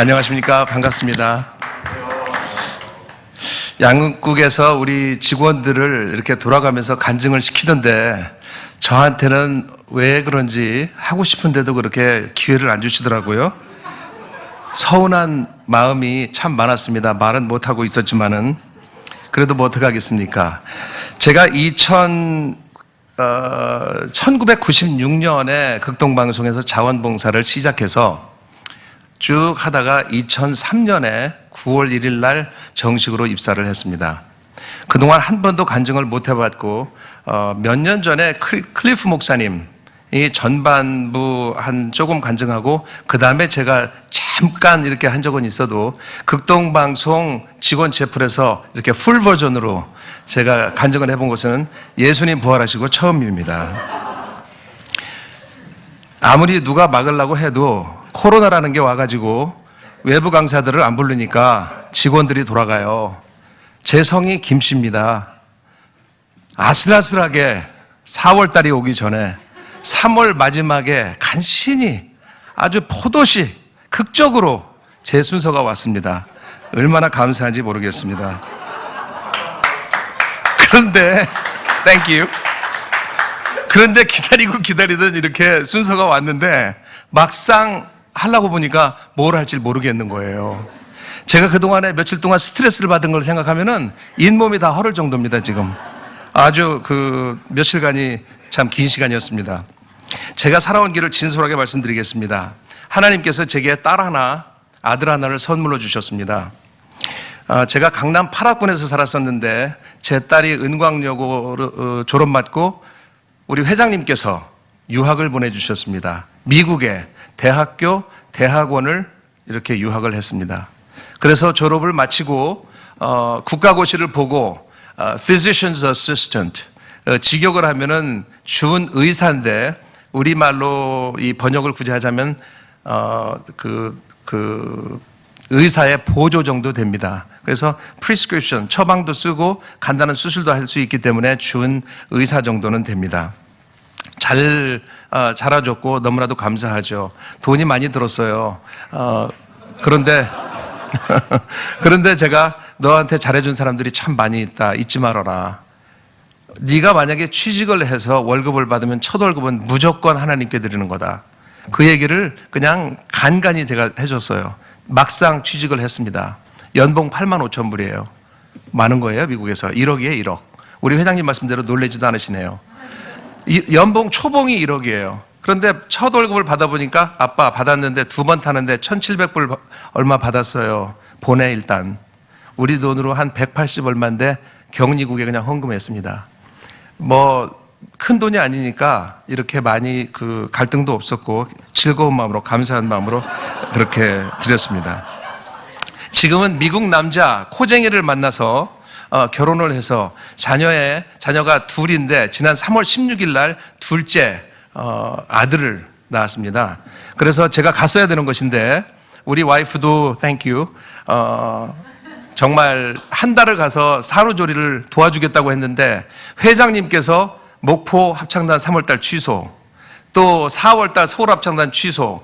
안녕하십니까. 반갑습니다. 양국에서 우리 직원들을 이렇게 돌아가면서 간증을 시키던데 저한테는 왜 그런지 하고 싶은데도 그렇게 기회를 안 주시더라고요. 서운한 마음이 참 많았습니다. 말은 못하고 있었지만은 그래도 뭐 어떡하겠습니까. 제가 1996년에 극동방송에서 자원봉사를 시작해서 쭉 하다가 2003년에 9월 1일 날 정식으로 입사를 했습니다. 그동안 한 번도 간증을 못 해봤고 몇 년 전에 클리프 목사님이 전반부 한 조금 간증하고 그 다음에 제가 잠깐 이렇게 한 적은 있어도 극동방송 직원 채플에서 이렇게 풀 버전으로 제가 간증을 해본 것은 예수님 부활하시고 처음입니다. 아무리 누가 막으려고 해도 코로나라는 게 와가지고 외부 강사들을 안 부르니까 직원들이 돌아가요. 제 성이 김씨입니다. 아슬아슬하게 4월달이 오기 전에 3월 마지막에 간신히 아주 포도시 극적으로 제 순서가 왔습니다. 얼마나 감사한지 모르겠습니다. 그런데 땡큐. 그런데 기다리던 이렇게 순서가 왔는데 막상 하려고 보니까 뭘 할지 모르겠는 거예요. 제가 그동안에 며칠 동안 스트레스를 받은 걸 생각하면은 잇몸이 다 허를 정도입니다, 지금. 아주 며칠간이 참 긴 시간이었습니다. 제가 살아온 길을 진솔하게 말씀드리겠습니다. 하나님께서 제게 딸 하나, 아들 하나를 선물로 주셨습니다. 제가 강남 8학군에서 살았었는데 제 딸이 은광여고 졸업맞고 우리 회장님께서 유학을 보내주셨습니다. 미국에 대학교, 대학원을 이렇게 유학을 했습니다. 그래서 졸업을 마치고 국가고시를 보고 Physician's Assistant, 직역을 하면은 준의사인데 우리말로 이 번역을 굳이 하자면 의사의 보조 정도 됩니다. 그래서 prescription, 처방도 쓰고 간단한 수술도 할 수 있기 때문에 준의사 정도는 됩니다. 잘 자라줬고 너무나도 감사하죠. 돈이 많이 들었어요. 그런데 제가 너한테 잘해준 사람들이 참 많이 있다. 잊지 말아라. 네가 만약에 취직을 해서 월급을 받으면 첫 월급은 무조건 하나님께 드리는 거다. 그 얘기를 그냥 간간히 제가 해줬어요. 막상 취직을 했습니다. 연봉 85,000불이에요. 많은 거예요, 미국에서. 1억이에요, 1억. 우리 회장님 말씀대로 놀라지도 않으시네요. 연봉 초봉이 1억이에요. 그런데 첫 월급을 받아보니까 아빠 받았는데 두 번 타는데 1,700불 얼마 받았어요. 보내 일단. 우리 돈으로 한 180 얼마인데 격리국에 그냥 헌금했습니다. 큰 돈이 아니니까 이렇게 많이 갈등도 없었고 즐거운 마음으로 감사한 마음으로 그렇게 드렸습니다. 지금은 미국 남자 코쟁이를 만나서 결혼을 해서 자녀가 둘인데 지난 3월 16일 날 둘째 아들을 낳았습니다. 그래서 제가 갔어야 되는 것인데 우리 와이프도 땡큐 정말 한 달을 가서 산후조리를 도와주겠다고 했는데 회장님께서 목포 합창단 3월달 취소, 또 4월달 서울 합창단 취소,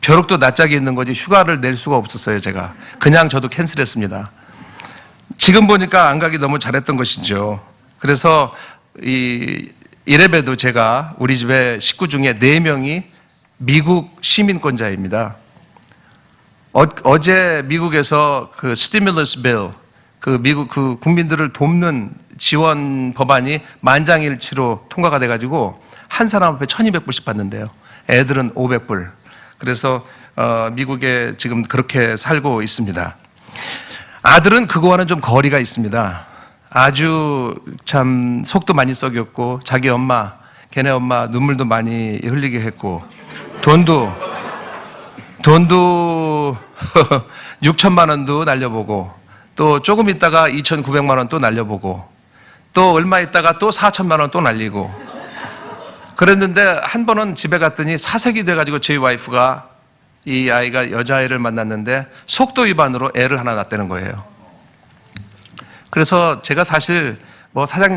벼룩도 낯짝이 있는 거지 휴가를 낼 수가 없었어요. 제가 그냥 저도 캔슬했습니다. 지금 보니까 안 가기 너무 잘했던 것이죠. 그래서 이래봬도 제가 우리 집에 식구 중에 4명이 미국 시민권자입니다. 어제 미국에서 스티뮬러스 빌, 미국 국민들을 돕는 지원 법안이 만장일치로 통과가 돼가지고 한 사람 앞에 1,200불씩 받는데요. 애들은 500불. 그래서 미국에 지금 그렇게 살고 있습니다. 아들은 그거와는 좀 거리가 있습니다. 아주 참 속도 많이 썩였고 자기 엄마, 걔네 엄마 눈물도 많이 흘리게 했고 돈도 6천만 원도 날려보고 또 조금 있다가 2,900만 원 또 날려보고 또 얼마 있다가 또 4천만 원 또 날리고 그랬는데 한 번은 집에 갔더니 사색이 돼가지고 저희 와이프가 이 아이가 여자아이를 만났는데 속도 위반으로 애를 하나 낳았다는 거예요. 그래서 제가 사실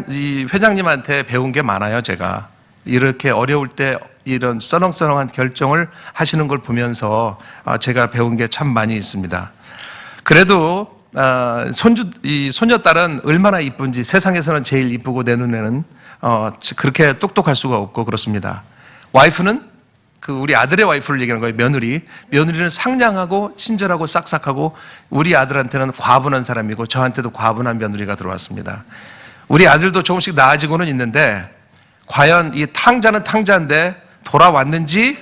이 회장님한테 배운 게 많아요. 제가 이렇게 어려울 때 이런 써렁써렁한 결정을 하시는 걸 보면서 제가 배운 게 참 많이 있습니다. 그래도 이 소녀딸은 얼마나 이쁜지, 세상에서는 제일 이쁘고 내 눈에는 그렇게 똑똑할 수가 없고 그렇습니다. 와이프는 우리 아들의 와이프를 얘기하는 거예요. 며느리는 상냥하고 친절하고 싹싹하고, 우리 아들한테는 과분한 사람이고 저한테도 과분한 며느리가 들어왔습니다. 우리 아들도 조금씩 나아지고는 있는데, 과연 이 탕자는 탕자인데 돌아왔는지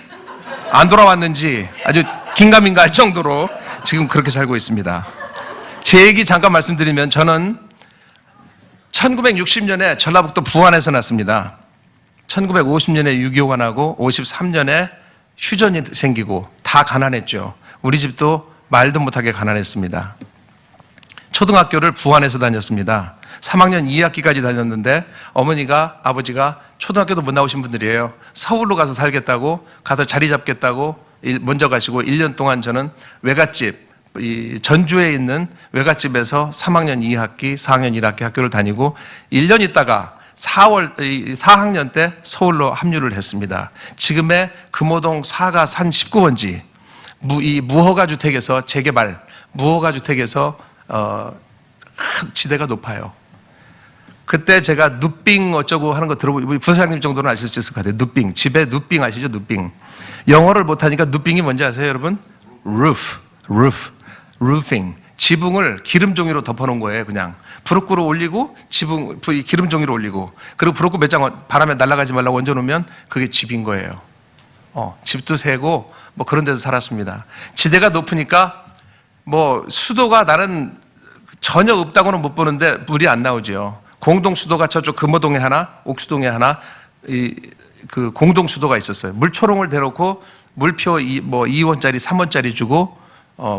안 돌아왔는지 아주 긴가민가할 정도로 지금 그렇게 살고 있습니다. 제 얘기 잠깐 말씀드리면, 저는 1960년에 전라북도 부안에서 났습니다. 1950년에 6.25가 나고 53년에 휴전이 생기고 다 가난했죠. 우리 집도 말도 못하게 가난했습니다. 초등학교를 부안에서 다녔습니다. 3학년 2학기까지 다녔는데 아버지가 초등학교도 못 나오신 분들이에요. 서울로 가서 살겠다고, 가서 자리 잡겠다고 먼저 가시고, 1년 동안 저는 외갓집, 전주에 있는 외갓집에서 3학년 2학기, 4학년 1학기 학교를 다니고, 1년 있다가 4학년 때 서울로 합류를 했습니다. 지금의 금호동 사가 산 19번지 이 무허가 주택에서 재개발, 무허가 주택에서 지대가 높아요. 그때 제가 누빙 어쩌고 하는 거 들어보고, 우리 부사장님 정도는 아실 수 있을 것 같아요. 누빙, 집에 누빙 아시죠? 누빙. 영어를 못하니까 누빙이 뭔지 아세요, 여러분? roofing. 지붕을 기름종이로 덮어놓은 거예요. 그냥 부럭구로 올리고, 기름종이로 올리고, 그리고 부럭구 몇 장 바람에 날아가지 말라고 얹어놓으면 그게 집인 거예요. 집도 세고 뭐 그런 데서 살았습니다. 지대가 높으니까 뭐 수도가 나는 전혀 없다고는 못 보는데 물이 안 나오죠. 공동 수도가 저쪽 금호동에 하나, 옥수동에 하나, 그 공동 수도가 있었어요. 물초롱을 대놓고 물표 2원짜리, 3원짜리 주고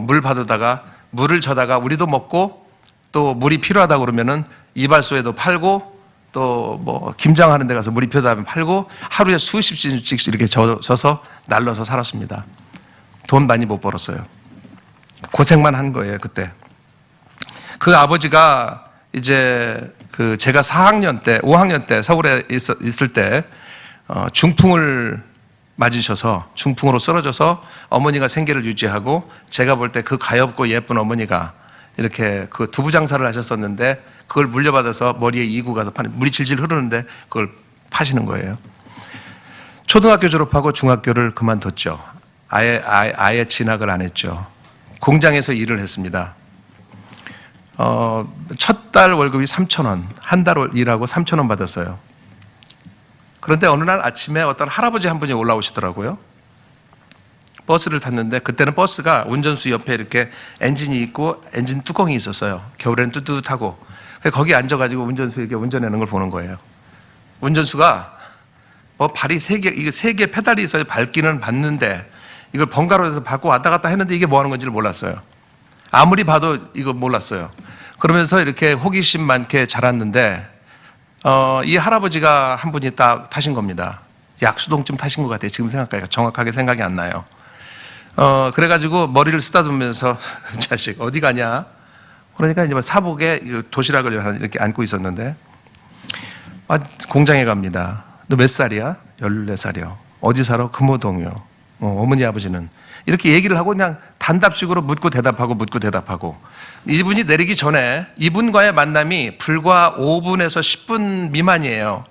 물 받으다가, 물을 저다가 우리도 먹고, 또 물이 필요하다 그러면은 이발소에도 팔고, 또 뭐 김장하는 데 가서 물이 필요하다면 팔고, 하루에 수십 진씩 이렇게 져서 날려서 살았습니다. 돈 많이 못 벌었어요. 고생만 한 거예요, 그때. 그 아버지가 이제 제가 4학년 때, 5학년 때 서울에 있을 때 중풍을 맞으셔서, 중풍으로 쓰러져서 어머니가 생계를 유지하고, 제가 볼 때 그 가엾고 예쁜 어머니가 이렇게 그 두부 장사를 하셨었는데, 그걸 물려받아서 머리에 이고 가서 물이 질질 흐르는데 그걸 파시는 거예요. 초등학교 졸업하고 중학교를 그만뒀죠. 아예 진학을 안 했죠. 공장에서 일을 했습니다. 첫 달 월급이 3,000원, 한 달 일하고 3,000원 받았어요. 그런데 어느 날 아침에 어떤 할아버지 한 분이 올라오시더라고요. 버스를 탔는데, 그때는 버스가 운전수 옆에 이렇게 엔진이 있고 엔진 뚜껑이 있었어요. 겨울에는 뜨뜻하고. 거기 앉아가지고 운전수 이렇게 운전하는 걸 보는 거예요. 운전수가 발이 이게 세 개 페달이 있어요. 밟기는 밟는데 이걸 번갈아 가서 밟고 왔다 갔다 했는데 이게 뭐 하는 건지를 몰랐어요. 아무리 봐도 이거 몰랐어요. 그러면서 이렇게 호기심 많게 자랐는데, 이 할아버지가 한 분이 딱 타신 겁니다. 약수동쯤 타신 것 같아요. 지금 생각하니까 정확하게 생각이 안 나요. 그래가지고 머리를 쓰다듬으면서 자식 어디 가냐? 그러니까 이제 사복에 도시락을 이렇게 안고 있었는데, 공장에 갑니다. 너 몇 살이야? 14살이요. 어디 살아? 금호동이요. 어머니 아버지는. 이렇게 얘기를 하고 그냥 단답식으로 묻고 대답하고. 이분이 내리기 전에 이분과의 만남이 불과 5분에서 10분 미만이에요.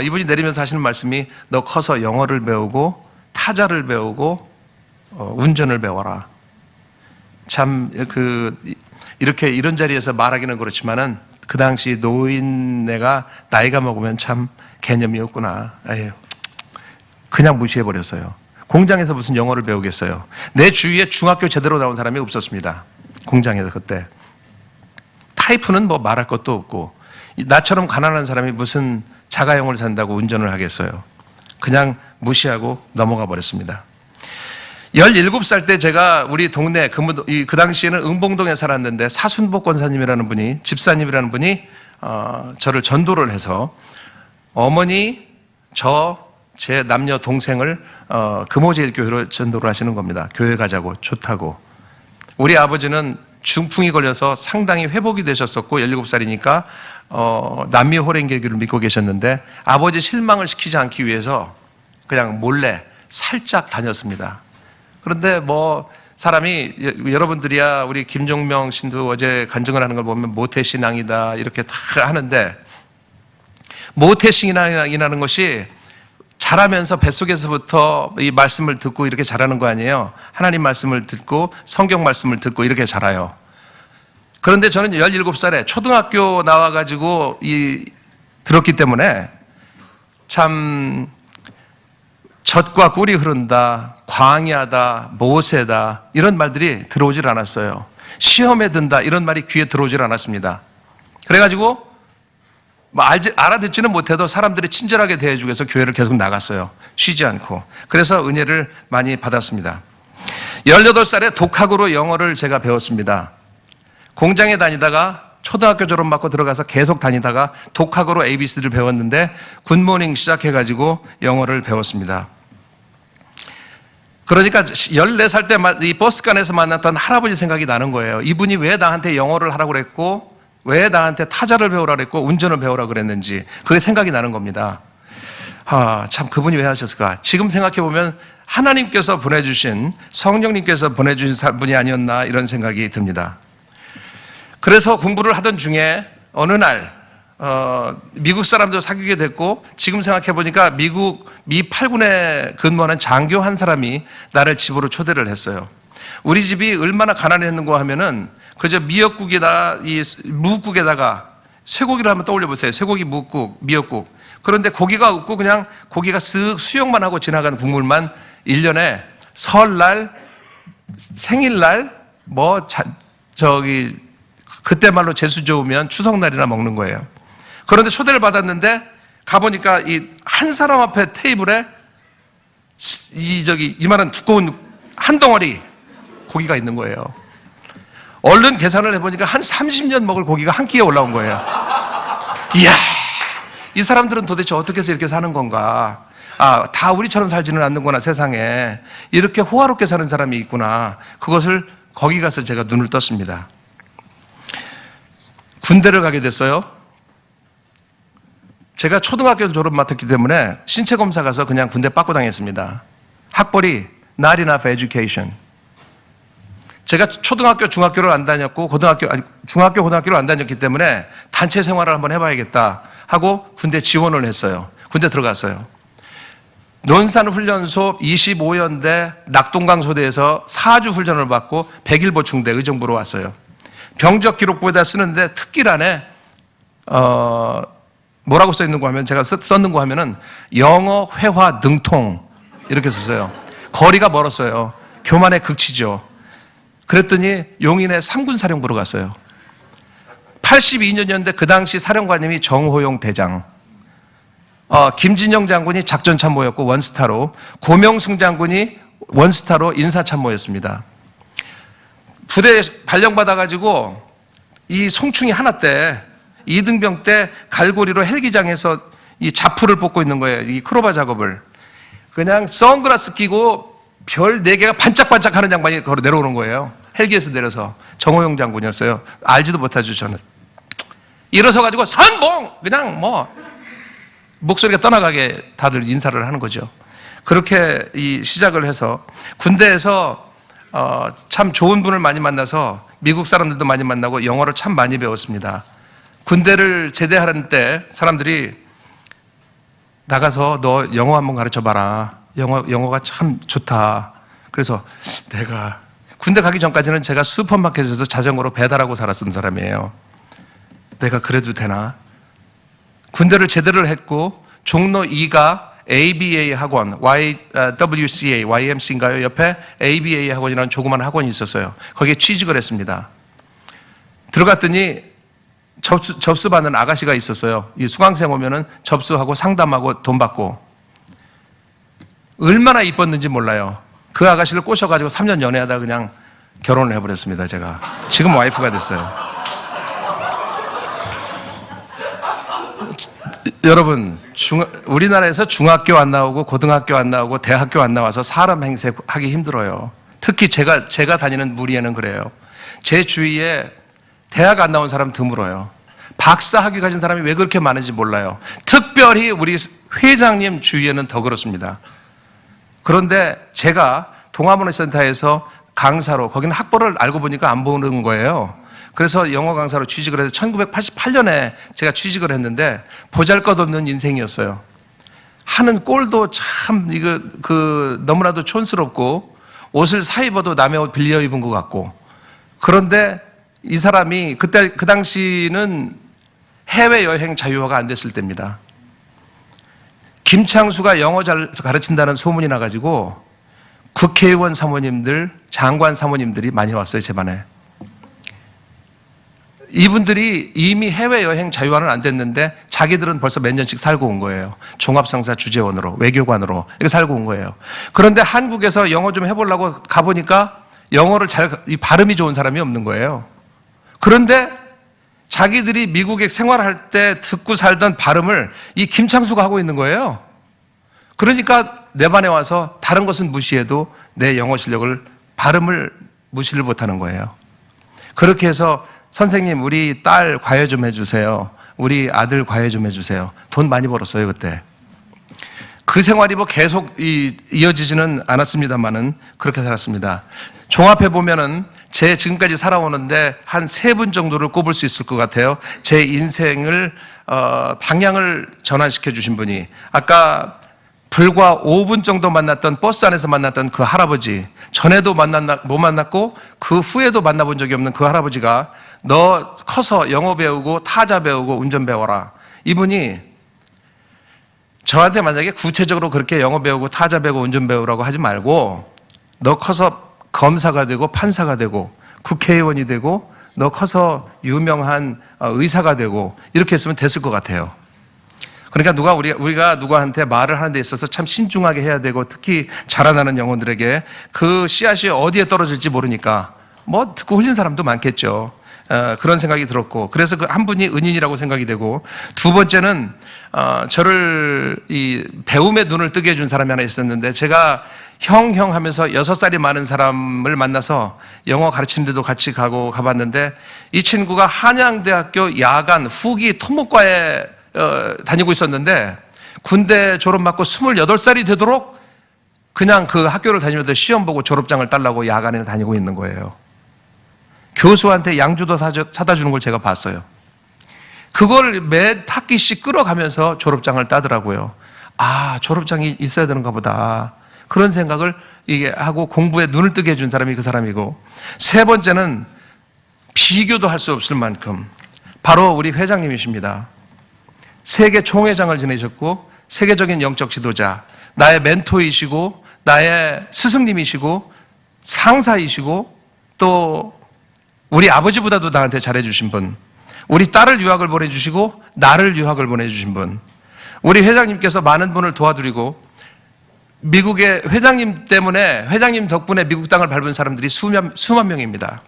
이분이 내리면서 하시는 말씀이, 너 커서 영어를 배우고 타자를 배우고 운전을 배워라. 참 이렇게 이런 자리에서 말하기는 그렇지만은 그 당시 노인네가 나이가 먹으면 참 개념이 없구나. 에휴, 그냥 무시해버렸어요. 공장에서 무슨 영어를 배우겠어요. 내 주위에 중학교 제대로 나온 사람이 없었습니다. 공장에서 그때. 타이프는 뭐 말할 것도 없고, 나처럼 가난한 사람이 무슨 자가용을 산다고 운전을 하겠어요. 그냥 무시하고 넘어가 버렸습니다. 17살 때 제가 우리 동네, 그 당시에는 응봉동에 살았는데, 사순복 권사님이라는 분이, 집사님이라는 분이 저를 전도를 해서 어머니, 제 남녀 동생을 금호제일교회로 전도를 하시는 겁니다. 교회 가자고, 좋다고. 우리 아버지는 중풍이 걸려서 상당히 회복이 되셨었고, 17살이니까 남미 호랭개교를 믿고 계셨는데, 아버지 실망을 시키지 않기 위해서 그냥 몰래 살짝 다녔습니다. 그런데 뭐 사람이, 여러분들이야 우리 김종명 신도 어제 간증을 하는 걸 보면 모태신앙이다 이렇게 다 하는데, 모태신앙이라는 것이 자라면서 뱃속에서부터 이 말씀을 듣고 이렇게 자라는 거 아니에요. 하나님 말씀을 듣고 성경 말씀을 듣고 이렇게 자라요. 그런데 저는 17살에 초등학교 나와가지고 들었기 때문에 참 젖과 꿀이 흐른다, 광야다, 모세다 이런 말들이 들어오질 않았어요. 시험에 든다 이런 말이 귀에 들어오질 않았습니다. 그래가지고 뭐 알아듣지는 못해도 사람들이 친절하게 대해주기 위해서 교회를 계속 나갔어요. 쉬지 않고. 그래서 은혜를 많이 받았습니다. 18살에 독학으로 영어를 제가 배웠습니다. 공장에 다니다가 초등학교 졸업받고 들어가서 계속 다니다가 독학으로 ABC를 배웠는데 굿모닝 시작해가지고 영어를 배웠습니다. 그러니까 14살 때 이 버스간에서 만났던 할아버지 생각이 나는 거예요. 이분이 왜 나한테 영어를 하라고 그랬고 왜 나한테 타자를 배우라 그랬고 운전을 배우라 그랬는지 그게 생각이 나는 겁니다. 참 그분이 왜 하셨을까? 지금 생각해보면 하나님께서 보내주신, 성령님께서 보내주신 분이 아니었나 이런 생각이 듭니다. 그래서 공부를 하던 중에 어느 날 미국 사람도 사귀게 됐고, 지금 생각해보니까 미국 미 8군에 근무하는 장교 한 사람이 나를 집으로 초대를 했어요. 우리 집이 얼마나 가난했는가 하면은 그저 미역국에다 무국에다가 쇠고기를 한번 떠올려 보세요. 쇠고기 묵국, 미역국. 그런데 고기가 없고 그냥 고기가 쓱 수육만 하고 지나가는 국물만 1년에 설날, 생일날, 그때 말로 재수 좋으면 추석날이나 먹는 거예요. 그런데 초대를 받았는데 가보니까 한 사람 앞에 테이블에 이만한 두꺼운 한 덩어리 고기가 있는 거예요. 얼른 계산을 해보니까 한 30년 먹을 고기가 한 끼에 올라온 거예요. 이야, 이 사람들은 도대체 어떻게 해서 이렇게 사는 건가? 다 우리처럼 살지는 않는구나, 세상에. 이렇게 호화롭게 사는 사람이 있구나. 그것을 거기 가서 제가 눈을 떴습니다. 군대를 가게 됐어요. 제가 초등학교 졸업 맡았기 때문에 신체 검사 가서 그냥 군대 빠꾸 당했습니다. 학벌이 not enough education. 제가 초등학교, 중학교를 안 다녔고 중학교, 고등학교를 안 다녔기 때문에 단체 생활을 한번 해봐야겠다 하고 군대 지원을 했어요. 군대 들어갔어요. 논산훈련소 25연대 낙동강 소대에서 4주 훈련을 받고 100일 보충대 의정부로 왔어요. 병적 기록부에다 쓰는데 특기란에 뭐라고 써 있는 거 하면, 제가 썼는 거 하면은 영어, 회화, 능통 이렇게 썼어요. 거리가 멀었어요. 교만의 극치죠. 그랬더니 용인의 3군 사령부로 갔어요. 82년이었는데 그 당시 사령관님이 정호용 대장, 김진영 장군이 작전참모였고 원스타로, 고명승 장군이 원스타로 인사참모였습니다. 부대에 발령받아가지고 이 송충이 하나 때, 이등병 때 갈고리로 헬기장에서 이 자프를 뽑고 있는 거예요. 이 크로바 작업을. 그냥 선글라스 끼고 별 4개가 반짝반짝 하는 장관이 걸어 내려오는 거예요. 헬기에서 내려서. 정호용 장군이었어요. 알지도 못하죠, 저는. 일어서 가지고 선봉! 그냥 목소리가 떠나가게 다들 인사를 하는 거죠. 그렇게 시작을 해서 군대에서 참 좋은 분을 많이 만나서 미국 사람들도 많이 만나고 영어를 참 많이 배웠습니다. 군대를 제대하는 때 사람들이 나가서 너 영어 한번 가르쳐 봐라. 영어가 참 좋다. 그래서 내가 군대 가기 전까지는 제가 슈퍼마켓에서 자전거로 배달하고 살았던 사람이에요. 내가 그래도 되나? 군대를 제대를 했고 종로 2가 ABA 학원, YWCA, YMC인가요? 옆에 ABA 학원이라는 조그만 학원이 있었어요. 거기에 취직을 했습니다. 들어갔더니 접수받는 아가씨가 있었어요. 이 수강생 오면은 접수하고 상담하고 돈 받고. 얼마나 이뻤는지 몰라요. 그 아가씨를 꼬셔가지고 3년 연애하다 그냥 결혼을 해버렸습니다, 제가. 지금 와이프가 됐어요. 여러분, 우리나라에서 중학교 안 나오고 고등학교 안 나오고 대학교 안 나와서 사람 행세하기 힘들어요. 특히 제가 다니는 무리에는 그래요. 제 주위에 대학 안 나온 사람 드물어요. 박사 학위 가진 사람이 왜 그렇게 많은지 몰라요. 특별히 우리 회장님 주위에는 더 그렇습니다. 그런데 제가 동아문화센터에서 강사로, 거기는 학벌을 알고 보니까 안 보는 거예요. 그래서 영어 강사로 취직을 해서 1988년에 제가 취직을 했는데 보잘것없는 인생이었어요. 하는 꼴도 참 너무나도 촌스럽고 옷을 사 입어도 남의 옷 빌려 입은 것 같고. 그런데 이 사람이 그 당시는 해외 여행 자유화가 안 됐을 때입니다. 김창수가 영어 잘 가르친다는 소문이 나가지고 국회의원 사모님들, 장관 사모님들이 많이 왔어요, 제 반에. 이분들이 이미 해외여행 자유화는 안 됐는데 자기들은 벌써 몇 년씩 살고 온 거예요. 종합상사 주재원으로, 외교관으로 이렇게 살고 온 거예요. 그런데 한국에서 영어 좀 해보려고 가보니까 영어를 이 발음이 좋은 사람이 없는 거예요. 그런데 자기들이 미국에 생활할 때 듣고 살던 발음을 이 김창수가 하고 있는 거예요. 그러니까 내 반에 와서 다른 것은 무시해도 내 영어 실력을, 발음을 무시를 못하는 거예요. 그렇게 해서 선생님, 우리 딸 과외 좀 해주세요. 우리 아들 과외 좀 해주세요. 돈 많이 벌었어요, 그때. 그 생활이 뭐 계속 이어지지는 않았습니다만은 그렇게 살았습니다. 종합해 보면은 제 지금까지 살아오는데 한 3분 정도를 꼽을 수 있을 것 같아요. 제 인생을 방향을 전환시켜 주신 분이, 아까 불과 5분 정도 만났던 버스 안에서 만났던 그 할아버지, 전에도 못 만났고 그 후에도 만나본 적이 없는 그 할아버지가 너 커서 영어 배우고 타자 배우고 운전 배워라. 이분이 저한테 만약에 구체적으로 그렇게 영어 배우고 타자 배우고 운전 배우라고 하지 말고 너 커서 검사가 되고 판사가 되고 국회의원이 되고 너 커서 유명한 의사가 되고 이렇게 했으면 됐을 것 같아요. 그러니까 우리가 누구한테 말을 하는 데 있어서 참 신중하게 해야 되고, 특히 자라나는 영혼들에게 그 씨앗이 어디에 떨어질지 모르니까 뭐 듣고 흘린 사람도 많겠죠. 그런 생각이 들었고, 그래서 그 한 분이 은인이라고 생각이 되고, 두 번째는 저를 이 배움의 눈을 뜨게 해준 사람이 하나 있었는데, 제가 형 하면서 6살이 많은 사람을 만나서 영어 가르치는 데도 같이 가봤는데, 이 친구가 한양대학교 야간 후기 토목과에 다니고 있었는데 군대 졸업 맞고 28살이 되도록 그냥 그 학교를 다니면서 시험 보고 졸업장을 따려고 야간에 다니고 있는 거예요. 교수한테 양주도 사다 주는 걸 제가 봤어요. 그걸 매 학기씩 끌어가면서 졸업장을 따더라고요. 아, 졸업장이 있어야 되는가 보다. 그런 생각을 이게 하고 공부에 눈을 뜨게 해준 사람이 그 사람이고, 세 번째는 비교도 할 수 없을 만큼 바로 우리 회장님이십니다. 세계 총회장을 지내셨고 세계적인 영적 지도자, 나의 멘토이시고 나의 스승님이시고 상사이시고 또 우리 아버지보다도 나한테 잘해주신 분, 우리 딸을 유학을 보내주시고 나를 유학을 보내주신 분, 우리 회장님께서 많은 분을 도와드리고 미국의 회장님 때문에, 회장님 덕분에 미국 땅을 밟은 사람들이 수만 명입니다.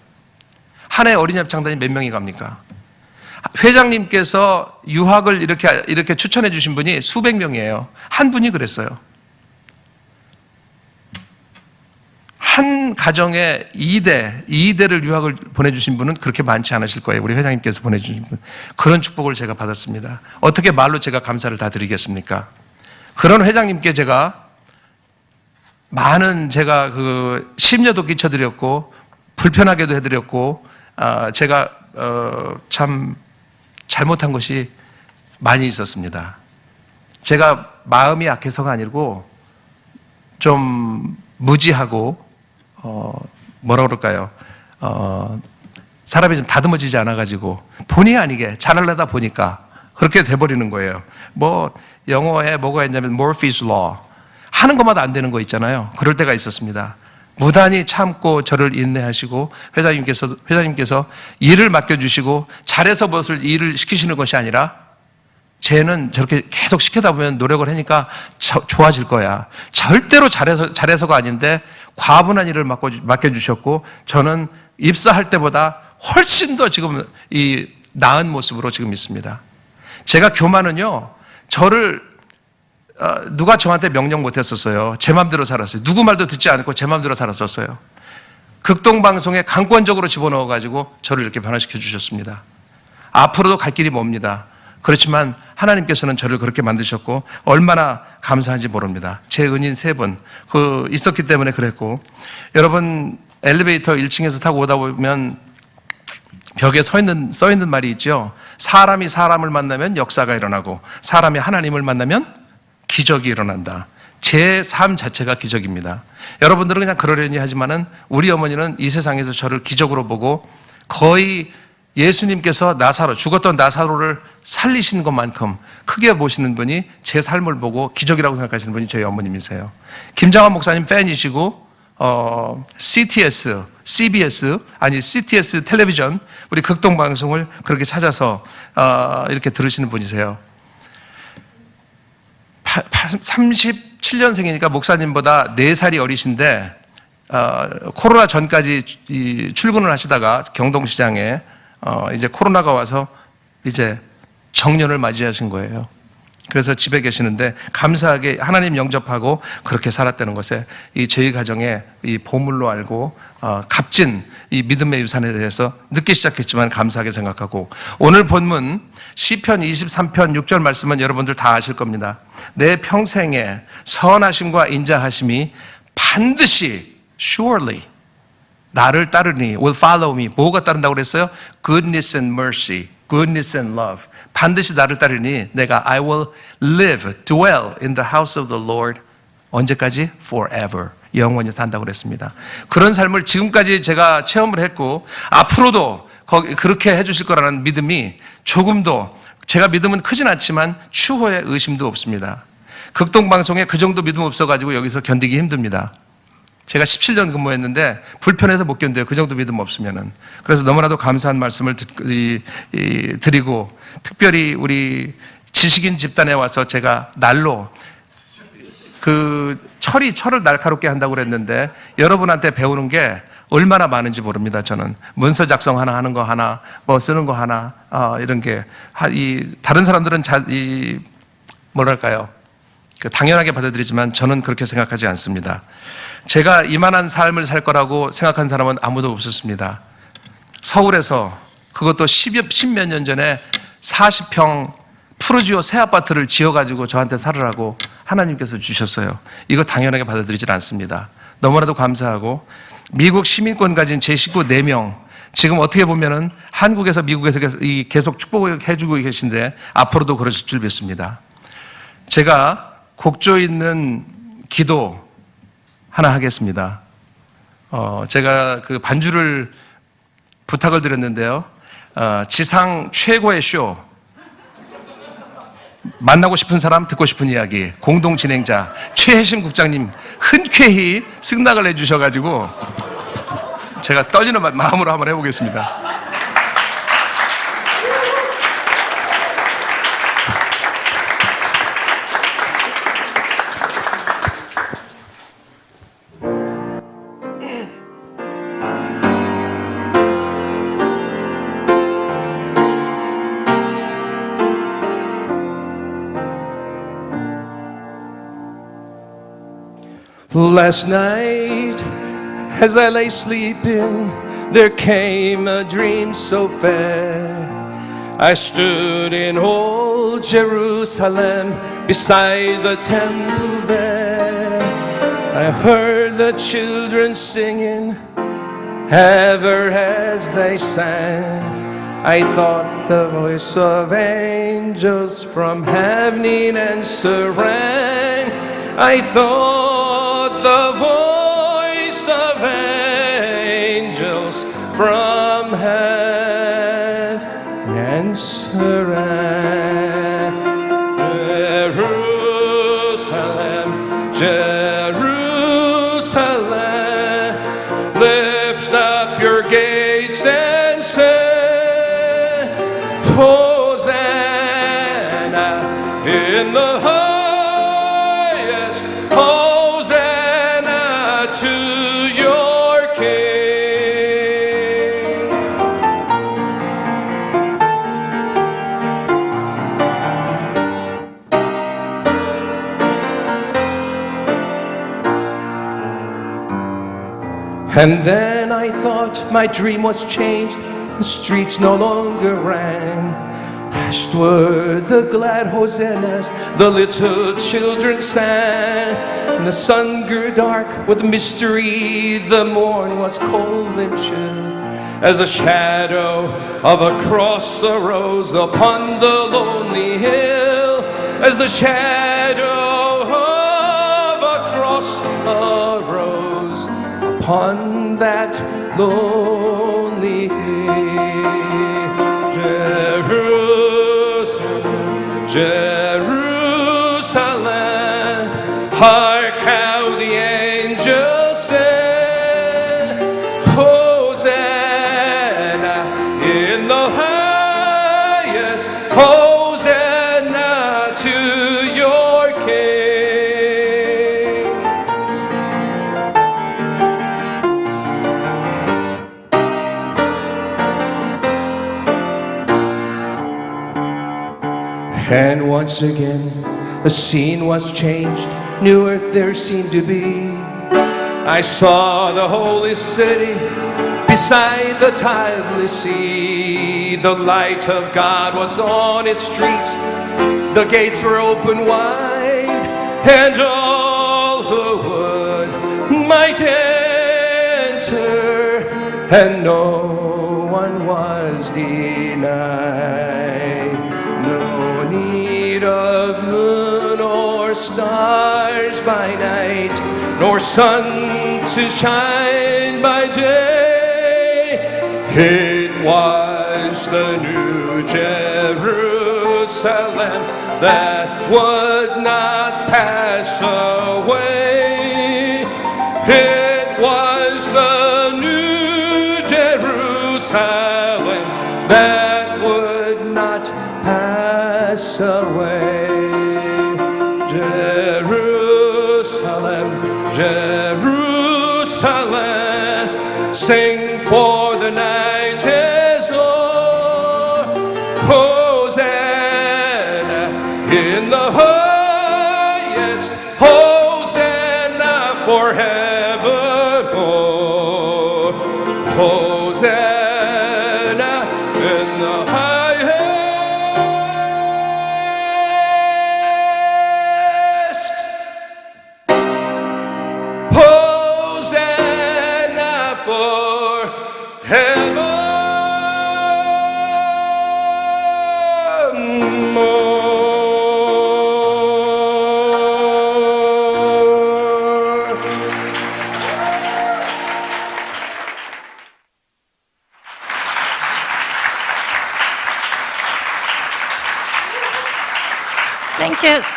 한 해 어린이 합창단이 몇 명이 갑니까? 회장님께서 유학을 이렇게 추천해 주신 분이 수백 명이에요. 한 분이 그랬어요. 한 가정에 2대를 유학을 보내주신 분은 그렇게 많지 않으실 거예요. 우리 회장님께서 보내주신 분. 그런 축복을 제가 받았습니다. 어떻게 말로 제가 감사를 다 드리겠습니까? 그런 회장님께 제가 많은 심려도 끼쳐드렸고 불편하게도 해드렸고, 제가 참 잘못한 것이 많이 있었습니다. 제가 마음이 약해서가 아니고 좀 무지하고 뭐라 그럴까요? 사람이 좀 다듬어지지 않아가지고 본의 아니게 잘하려다 보니까 그렇게 돼버리는 거예요. 뭐 영어에 뭐가 있냐면 Murphy's Law, 하는 것마다 안 되는 거 있잖아요. 그럴 때가 있었습니다. 무단히 참고 저를 인내하시고 회장님께서 일을 맡겨주시고 잘해서 무엇을 일을 시키시는 것이 아니라, 쟤는 저렇게 계속 시키다 보면 노력을 하니까 좋아질 거야. 절대로 잘해서가 아닌데 과분한 일을 맡겨주셨고, 저는 입사할 때보다 훨씬 더 지금 이 나은 모습으로 지금 있습니다. 제가 교만은요, 누가 저한테 명령 못 했었어요. 제 마음대로 살았어요. 누구 말도 듣지 않고 제 마음대로 살았었어요. 극동방송에 강권적으로 집어넣어가지고 저를 이렇게 변화시켜 주셨습니다. 앞으로도 갈 길이 멉니다. 그렇지만 하나님께서는 저를 그렇게 만드셨고 얼마나 감사한지 모릅니다. 제 은인 3분 있었기 때문에 그랬고, 여러분 엘리베이터 1층에서 타고 오다 보면 벽에 써 있는 말이 있죠. 사람이 사람을 만나면 역사가 일어나고 사람이 하나님을 만나면 기적이 일어난다. 제 삶 자체가 기적입니다. 여러분들은 그냥 그러려니 하지만은 우리 어머니는 이 세상에서 저를 기적으로 보고 거의 예수님께서 죽었던 나사로를 살리신 것만큼 크게 보시는 분이 제 삶을 보고 기적이라고 생각하시는 분이 저희 어머님이세요. 김장환 목사님 팬이시고 CTS 텔레비전 우리 극동방송을 그렇게 찾아서 이렇게 들으시는 분이세요. 37년생이니까 목사님보다 4살이 어리신데 코로나 전까지 출근을 하시다가 경동시장에 이제 코로나가 와서 이제 정년을 맞이하신 거예요. 그래서 집에 계시는데 감사하게 하나님 영접하고 그렇게 살았다는 것에 이 저희 가정의 이 보물로 알고 값진 이 믿음의 유산에 대해서 늦게 시작했지만 감사하게 생각하고, 오늘 본문 시편 23편 6절 말씀은 여러분들 다 아실 겁니다. 내 평생에 선하심과 인자하심이 반드시 surely 나를 따르니 will follow me. 뭐가 따른다고 그랬어요? Goodness and mercy, goodness and love. 반드시 나를 따르니 내가 I will live, dwell in the house of the Lord. 언제까지? Forever. 영원히 산다고 그랬습니다. 그런 삶을 지금까지 제가 체험을 했고 앞으로도 그렇게 해주실 거라는 믿음이 조금도, 제가 믿음은 크진 않지만 추호의 의심도 없습니다. 극동방송에 그 정도 믿음 없어가지고 여기서 견디기 힘듭니다. 제가 17년 근무했는데 불편해서 못 견뎌요. 그 정도 믿음 없으면은. 그래서 너무나도 감사한 말씀을 드리고, 특별히 우리 지식인 집단에 와서 제가 날로 철을 날카롭게 한다고 그랬는데 여러분한테 배우는 게 얼마나 많은지 모릅니다. 저는 문서 작성 하는 거 하나, 뭐 쓰는 거 하나, 이런 게 다른 사람들은 뭐랄까요? 당연하게 받아들이지만 저는 그렇게 생각하지 않습니다. 제가 이만한 삶을 살 거라고 생각한 사람은 아무도 없었습니다. 서울에서 그것도 10몇 년 전에 40평 푸르지오 새 아파트를 지어가지고 저한테 살으라고 하나님께서 주셨어요. 이거 당연하게 받아들이질 않습니다. 너무나도 감사하고, 미국 시민권 가진 제 식구 4명, 지금 어떻게 보면은 한국에서 미국에서 계속 축복해주고 계신데 앞으로도 그러실 줄 믿습니다. 제가 곡조 있는 기도 하나 하겠습니다. 제가 그 반주를 부탁을 드렸는데요. 지상 최고의 쇼, 만나고 싶은 사람, 듣고 싶은 이야기, 공동 진행자 최혜심 국장님 흔쾌히 승낙을 해주셔가지고 제가 떨리는 마음으로 한번 해보겠습니다. Last night, as I lay sleeping, there came a dream so fair. I stood in old Jerusalem, beside the temple there. I heard the children singing, ever as they sang. I thought the voice of angels from heaven answering. I thought the voice of angels from heaven answering. Jerusalem, Jerusalem, lift up your gates and say, Hosanna in the highest, Hosanna to your King. And then I thought my dream was changed. the streets no longer rang. Hushed were the glad hosannas, the little children sang. And the sun grew dark with mystery, the morn was cold and chill, as the shadow of a cross arose upon the lonely hill. As the shadow of a cross arose upon that lonely hill. Jerusalem, Jerusalem, hark how the angels sing, Hosanna in the highest, Hosanna to your King. And once again the scene was changed, new earth there seemed to be. I saw the holy city beside the tideless sea. The light of God was on its streets, the gates were open wide, and all who would might enter, and no one was denied. No need of moon or stars by night, nor sun to shine by day. It was the new Jerusalem that would not pass away. It was the new Jerusalem that would not pass away. Jerusalem, Jerusalem, sing for the night is o'er. Hosanna in the highest, Hosanna forevermore. Hosanna in the highest, Hosanna forevermore.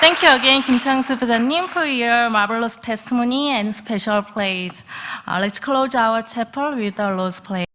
Thank you again, Kim Chang-soo 부장님, for your marvelous testimony and special praise. Let's close our chapel with the Lord's Prayer.